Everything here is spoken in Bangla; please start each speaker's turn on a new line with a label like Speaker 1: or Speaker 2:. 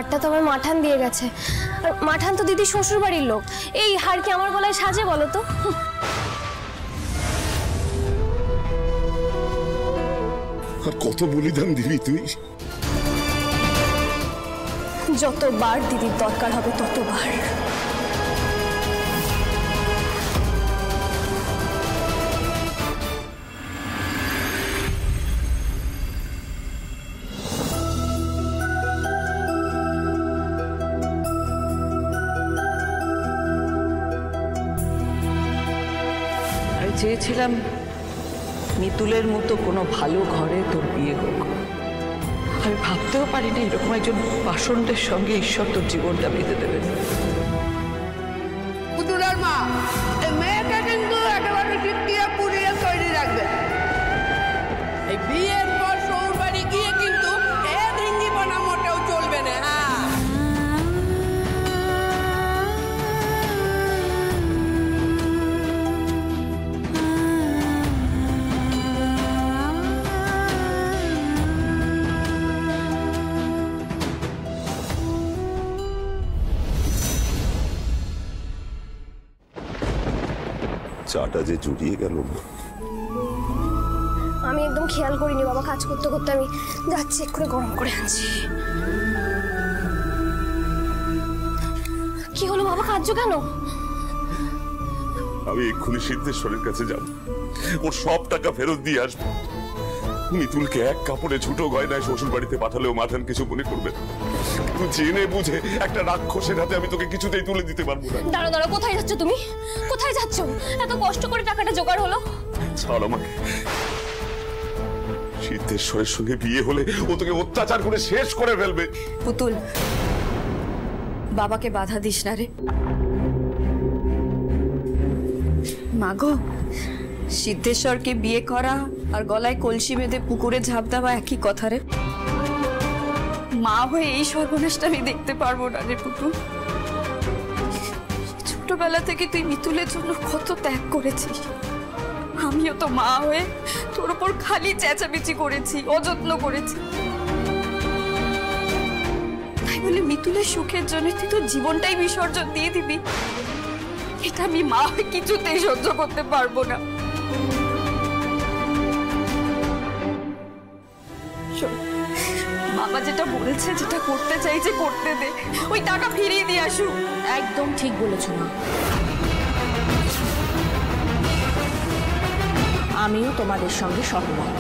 Speaker 1: হারটা তো আমার মাঠান দিয়ে গেছে, আর মাঠান তো দিদি শ্বশুর বাড়ির লোক। এই হার কি আমার গলায় সাজে বলো তো?
Speaker 2: আর কত বলিদান দিবি তুই?
Speaker 1: যতবার দিদির দরকার হবে ততবার।
Speaker 3: চেয়েছিলাম মিতুলের মতো কোনো ভালো ঘরে তোর বিয়ে হোক। আমি ভাবতেও পারি না এরকম একজন পাষণ্ডের সঙ্গে ঈশ্বর তোর জীবনটা বেঁধে দেবেন।
Speaker 4: পুতুলার মা, এই মেয়েটা কিন্তু একেবারে শিখিয়ে পুড়িয়ে তৈরি রাখবে। এই বিয়ের পর শ্বশুর বাড়ি গিয়ে কিন্তু এ ধিঙ্গিপনা মোটেও চলবে না।
Speaker 2: চাটা যে জুড়িয়ে গেল।
Speaker 1: আমি একদম খেয়াল করিনি বাবা, কাজ করতে করতে আমি যাচ্ছি এক্ষুনি গরম করে আনছি। কি হলো বাবা, কাঁদছো কেন?
Speaker 2: আমি এক্ষুনি সিদ্ধেশ্বরের কাছে যাব, ওর সব টাকা ফেরত দিয়ে আসবো। মিতুলকে এক কাপড়ে ছোটো গয়নায় শ্বশুর বাড়িতে পাঠালেও মাঠান কিছু মনে করবে না। জেনে বুঝে একটা রাক্ষসের হাতে আমি তোকে কিছুতেই তুলে দিতে পারবো না।
Speaker 1: দাঁড়ো দাঁড়ো, কোথায় যাচ্ছ তুমি? কোথায় যাচ্ছ? এত কষ্ট করে টাকাটা জোগাড় হলো।
Speaker 2: ছাড় আমাকে। সিদ্ধেশ্বরের সঙ্গে বিয়ে হলে ও তোকে অত্যাচার করে শেষ করে ফেলবে।
Speaker 5: পুতুল, বাবাকে বাধা দিস না রে। মাগো, সিদ্ধেশ্বরকে বিয়ে করা আর গলায় কলসি বেঁধে পুকুরে ঝাঁপ দেওয়া একই কথা রে। মা হয়ে এই সর্বনাশটা আমি দেখতে পারবো না রে পুতুল। ছোটবেলা থেকে তুই মিতুলের জন্য কত ত্যাগ করেছিস, আমিও তো মা হয়ে তোর উপর খালি চেঁচামেচি করেছি, অযত্ন করেছি। তাই বলে মিতুলের সুখের জন্য তুই তোর জীবনটাই বিসর্জন দিয়ে দিবি? এটা আমি মা হয়ে কিছুতেই সহ্য করতে পারবো না। বাবা যেটা বলছে, যেটা করতে চাইছে করতে দে, ওই টাকা ফিরিয়ে দিয়ে আসু।
Speaker 6: একদম ঠিক বলেছ মা, আমিও তোমাদের সঙ্গে সহমত।